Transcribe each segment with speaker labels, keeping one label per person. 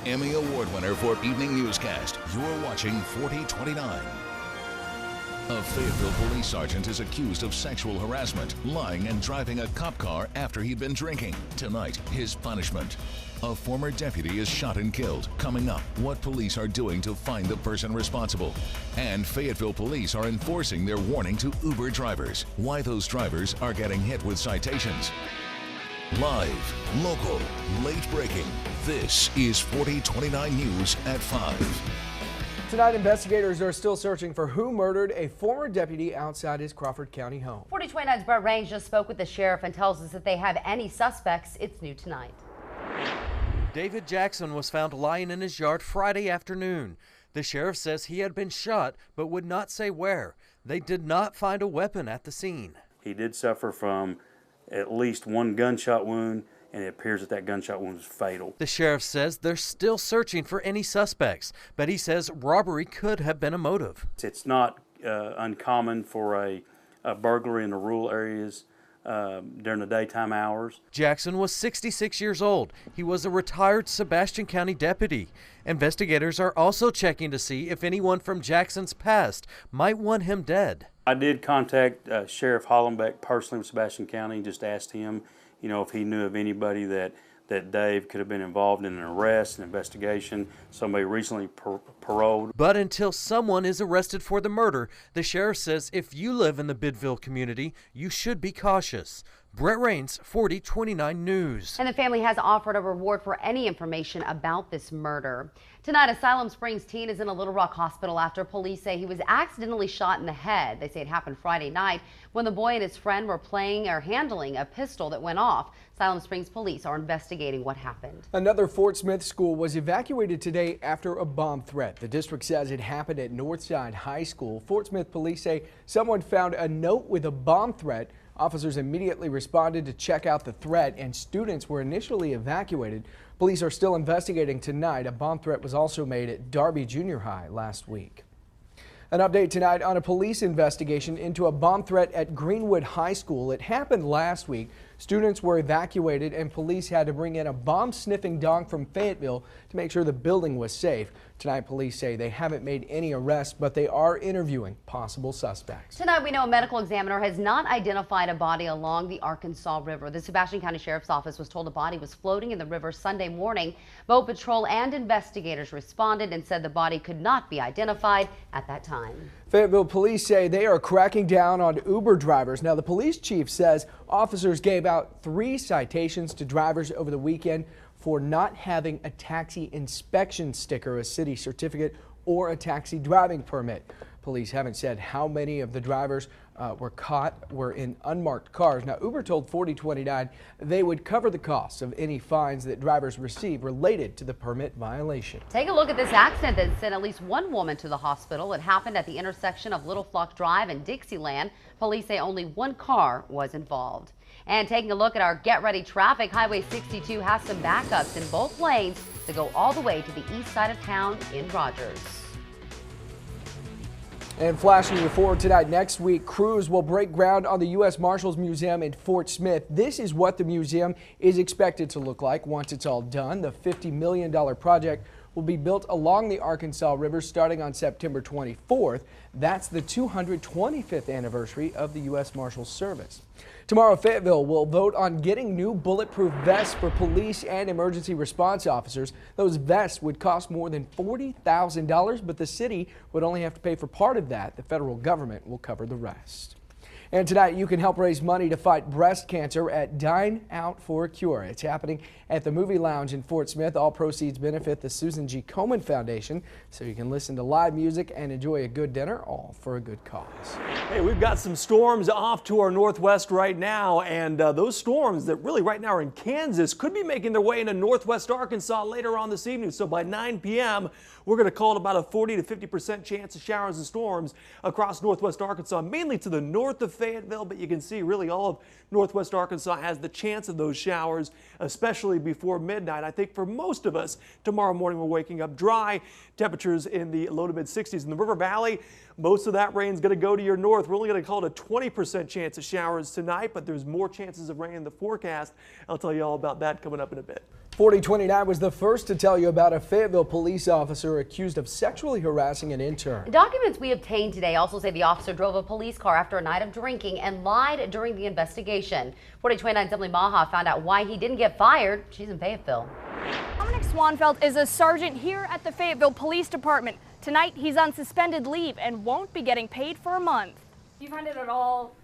Speaker 1: Emmy Award winner for Evening Newscast. You're watching 4029. A Fayetteville police sergeant is accused of sexual harassment, lying and driving a cop car after he'd been drinking. Tonight, his punishment. A former deputy is shot and killed. Coming up, what police are doing to find the person responsible. And Fayetteville police are enforcing their warning to Uber drivers. Why those drivers are getting hit with citations. Live, local, late breaking. This is 4029 News at 5.
Speaker 2: Tonight, investigators are still searching for who murdered a former deputy outside his Crawford County home.
Speaker 3: 4029's Brett Raines just spoke with the sheriff and tells us that they have any suspects. It's new tonight.
Speaker 4: David Jackson was found lying in his yard Friday afternoon. The sheriff says he had been shot, but would not say where. They did not find a weapon at the scene.
Speaker 5: He did suffer from at least one gunshot wound, and it appears that gunshot wound was fatal.
Speaker 4: The sheriff says they're still searching for any suspects, but he says robbery could have been a motive.
Speaker 5: It's not uncommon for a burglary in the rural areas during the daytime hours.
Speaker 4: Jackson was 66 years old. He was a retired Sebastian County deputy. Investigators are also checking to see if anyone from Jackson's past might want him dead.
Speaker 5: I did contact Sheriff Hollenbeck personally with Sebastian County and just asked him, if he knew of anybody that Dave could have been involved in an arrest, an investigation, somebody recently paroled.
Speaker 4: But until someone is arrested for the murder, the sheriff says if you live in the Bidville community, you should be cautious. Brett Raines, 4029 News.
Speaker 3: And the family has offered a reward for any information about this murder. Tonight, a Siloam Springs teen is in a Little Rock hospital after police say he was accidentally shot in the head. They say it happened Friday night when the boy and his friend were playing or handling a pistol that went off. Siloam Springs police are investigating what happened.
Speaker 2: Another Fort Smith school was evacuated today after a bomb threat. The district says it happened at Northside High School. Fort Smith police say someone found a note with a bomb threat. Officers immediately responded to check out the threat, and students were initially evacuated. Police are still investigating tonight. A bomb threat was also made at Darby Junior High last week. An update tonight on a police investigation into a bomb threat at Greenwood High School. It happened last week. Students were evacuated and police had to bring in a bomb-sniffing dog from Fayetteville to make sure the building was safe. Tonight, police say they haven't made any arrests, but they are interviewing possible suspects.
Speaker 3: Tonight, we know a medical examiner has not identified a body along the Arkansas River. The Sebastian County Sheriff's Office was told a body was floating in the river Sunday morning. Boat Patrol and investigators responded and said the body could not be identified at that time.
Speaker 2: Fayetteville police say they are cracking down on Uber drivers. Now, the police chief says officers gave out 3 citations to drivers over the weekend for not having a taxi inspection sticker, a city certificate, or a taxi driving permit. Police haven't said how many of the drivers were in unmarked cars. Now, Uber told 4029 they would cover the costs of any fines that drivers receive related to the permit violation.
Speaker 3: Take a look at this accident that sent at least one woman to the hospital. It happened at the intersection of Little Flock Drive and Dixieland. Police say only one car was involved. And taking a look at our Get Ready traffic, Highway 62 has some backups in both lanes to go all the way to the east side of town in Rogers.
Speaker 2: And flashing you forward tonight, next week, crews will break ground on the U.S. Marshals Museum in Fort Smith. This is what the museum is expected to look like once it's all done. The $50 million project will be built along the Arkansas River starting on September 24th. That's the 225th anniversary of the U.S. Marshals Service. Tomorrow, Fayetteville will vote on getting new bulletproof vests for police and emergency response officers. Those vests would cost more than $40,000, but the city would only have to pay for part of that. The federal government will cover the rest. And tonight, you can help raise money to fight breast cancer at Dine Out for a Cure. It's happening at the Movie Lounge in Fort Smith. All proceeds benefit the Susan G. Komen Foundation, so you can listen to live music and enjoy a good dinner, all for a good cause.
Speaker 6: Hey, we've got some storms off to our northwest right now, and those storms that really right now are in Kansas could be making their way into northwest Arkansas later on this evening. So by 9 p.m., we're going to call it about a 40 to 50% chance of showers and storms across northwest Arkansas, mainly to the north of Fayetteville, but you can see really all of northwest Arkansas has the chance of those showers, especially before midnight. I think for most of us, tomorrow morning we're waking up dry, temperatures in the low to mid 60s. In the River Valley, most of that rain is going to go to your north. We're only going to call it a 20% chance of showers tonight, but there's more chances of rain in the forecast. I'll tell you all about that coming up in a bit.
Speaker 2: 4029 was the first to tell you about a Fayetteville police officer accused of sexually harassing an intern.
Speaker 3: Documents we obtained today also say the officer drove a police car after a night of drinking and lied during the investigation. 4029's Emily Maha found out why he didn't get fired. She's in Fayetteville.
Speaker 7: Dominic Swanfeld is a sergeant here at the Fayetteville Police Department. Tonight, he's on suspended leave and won't be getting paid for a month.
Speaker 8: Do you find it at all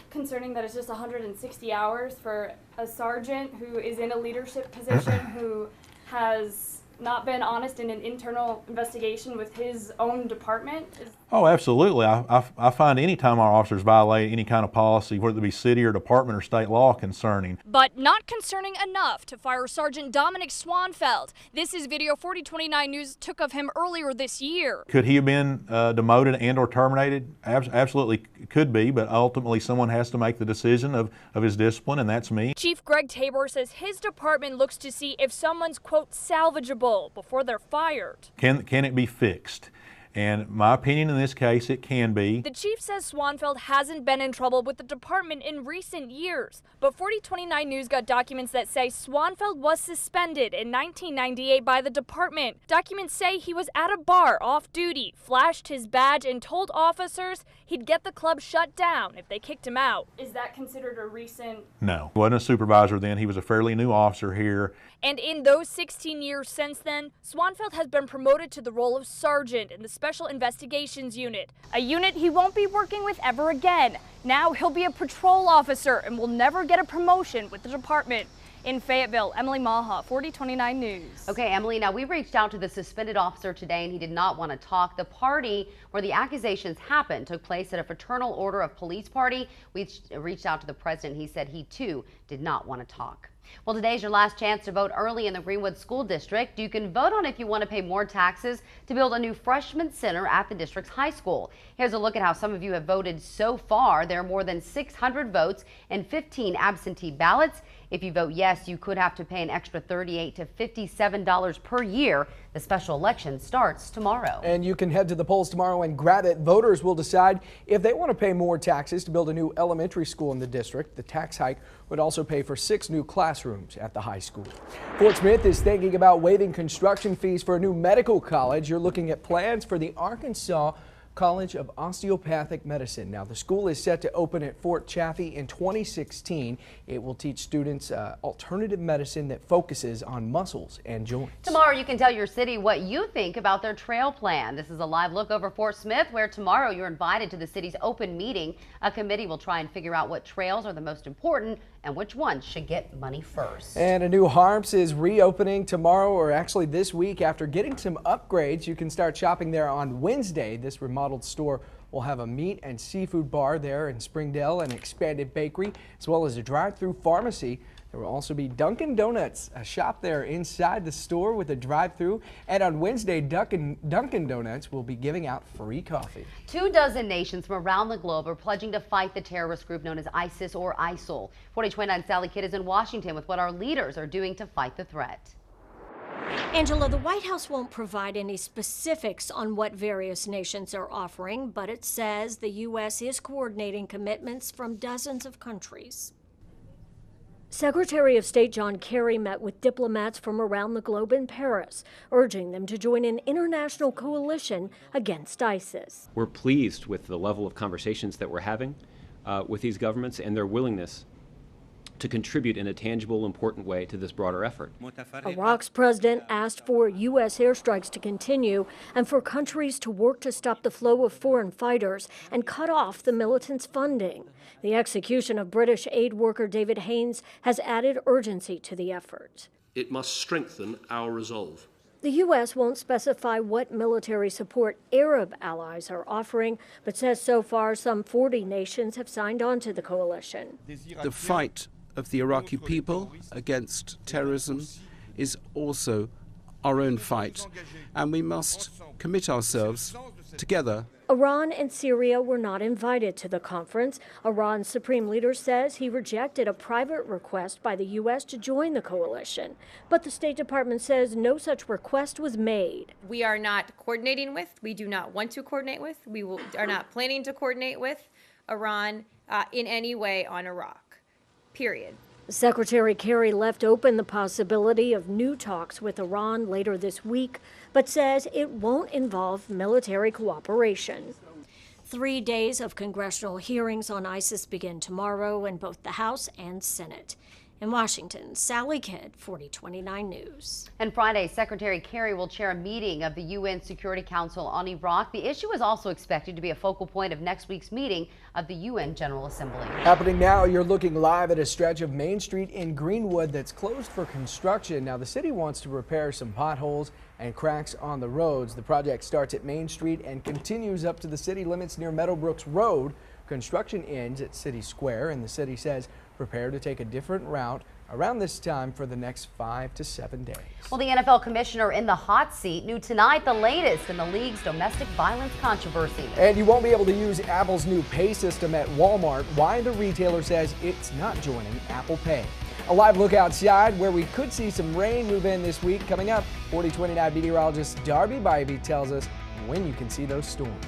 Speaker 8: concerning that it's just 160 hours for a sergeant who is in a leadership position who has not been honest in an internal investigation with his own department?
Speaker 9: Oh, absolutely. I find any time our officers violate any kind of policy, whether it be city or department or state law, concerning.
Speaker 7: But not concerning enough to fire Sergeant Dominic Swanfeld. This is video 4029 News took of him earlier this year.
Speaker 9: Could he have been demoted and or terminated? Absolutely could be, but ultimately someone has to make the decision of his discipline, and that's me.
Speaker 7: Chief Greg Tabor says his department looks to see if someone's, quote, salvageable before they're fired.
Speaker 9: Can it be fixed? And my opinion in this case, it can be.
Speaker 7: The chief says Swanfeld hasn't been in trouble with the department in recent years, but 4029 News got documents that say Swanfeld was suspended in 1998 by the department. Documents say he was at a bar off duty, flashed his badge, and told officers he'd get the club shut down if they kicked him out.
Speaker 8: Is that considered a recent?
Speaker 9: No, he wasn't a supervisor then. He was a fairly new officer here.
Speaker 7: And in those 16 years since then, Swanfeld has been promoted to the role of sergeant in the Special Investigations Unit, a unit he won't be working with ever again. Now he'll be a patrol officer and will never get a promotion with the department. In Fayetteville, Emily Maha, 4029 News.
Speaker 3: Okay, Emily, now we reached out to the suspended officer today and he did not want to talk. The party where the accusations happened took place at a fraternal order of police party. We reached out to the president. He said he too did not want to talk. Well, today's your last chance to vote early in the Greenwood School District. You can vote on if you want to pay more taxes to build a new freshman center at the district's high school. Here's a look at how some of you have voted so far. There are more than 600 votes and 15 absentee ballots. If you vote yes, you could have to pay an extra $38 to $57 per year. The special election starts tomorrow.
Speaker 2: And you can head to the polls tomorrow and grab it. Voters will decide if they want to pay more taxes to build a new elementary school in the district. The tax hike would also pay for 6 new classrooms at the high school. Fort Smith is thinking about waiving construction fees for a new medical college. You're looking at plans for the Arkansas College of Osteopathic Medicine. Now, the school is set to open at Fort Chaffee in 2016. It will teach students alternative medicine that focuses on muscles and joints.
Speaker 3: Tomorrow, you can tell your city what you think about their trail plan. This is a live look over Fort Smith, where tomorrow you're invited to the city's open meeting. A committee will try and figure out what trails are the most important and which ones should get money first.
Speaker 2: And a new Harps is reopening tomorrow, or actually this week. After getting some upgrades, you can start shopping there on Wednesday. This remodeled store will have a meat and seafood bar there in Springdale, an expanded bakery, as well as a drive-through pharmacy. There will also be Dunkin' Donuts, a shop there inside the store with a drive-through. And on Wednesday, Dunkin' Donuts will be giving out free coffee. 24 nations from around the globe are pledging to fight the terrorist group known as ISIS or ISIL. 4029 Sally Kidd is in Washington with what our leaders are doing to fight the threat.
Speaker 10: Angela, the White House won't provide any specifics on what various nations are offering, but it says the U.S. is coordinating commitments from dozens of countries. Secretary of State John Kerry met with diplomats from around the globe in Paris, urging them to join an international coalition against ISIS.
Speaker 11: We're pleased with the level of conversations that we're having with these governments and their willingness to contribute in a tangible, important way to this broader effort.
Speaker 10: Iraq's president asked for U.S. airstrikes to continue and for countries to work to stop the flow of foreign fighters and cut off the militants' funding. The execution of British aid worker David Haynes has added urgency to the effort.
Speaker 12: It must strengthen our resolve.
Speaker 10: The U.S. won't specify what military support Arab allies are offering, but says so far some 40 nations have signed on to the coalition.
Speaker 13: The fight of the Iraqi people against terrorism is also our own fight, and we must commit ourselves together.
Speaker 10: Iran and Syria were not invited to the conference. Iran's supreme leader says he rejected a private request by the U.S. to join the coalition. But the State Department says no such request was made.
Speaker 14: We are not coordinating with, we do not want to coordinate with, are not planning to coordinate with Iran in any way on Iraq. Period.
Speaker 10: Secretary Kerry left open the possibility of new talks with Iran later this week, but says it won't involve military cooperation. 3 days of congressional hearings on ISIS begin tomorrow in both the House and Senate. In Washington, Sally Kidd, 4029 News.
Speaker 3: And Friday, Secretary Kerry will chair a meeting of the UN Security Council on Iraq. The issue is also expected to be a focal point of next week's meeting of the UN General Assembly.
Speaker 2: Happening now, you're looking live at a stretch of Main Street in Greenwood that's closed for construction. Now, the city wants to repair some potholes and cracks on the roads. The project starts at Main Street and continues up to the city limits near Meadowbrooks Road. Construction ends at City Square, and the city says prepare to take a different route around this time for the next 5 to 7 days.
Speaker 3: Well, the NFL commissioner in the hot seat knew tonight the latest in the league's domestic violence controversy.
Speaker 2: And you won't be able to use Apple's new pay system at Walmart. Why the retailer says it's not joining Apple Pay. A live look outside where we could see some rain move in this week. Coming up, 4029 meteorologist Darby Bybee tells us when you can see those storms.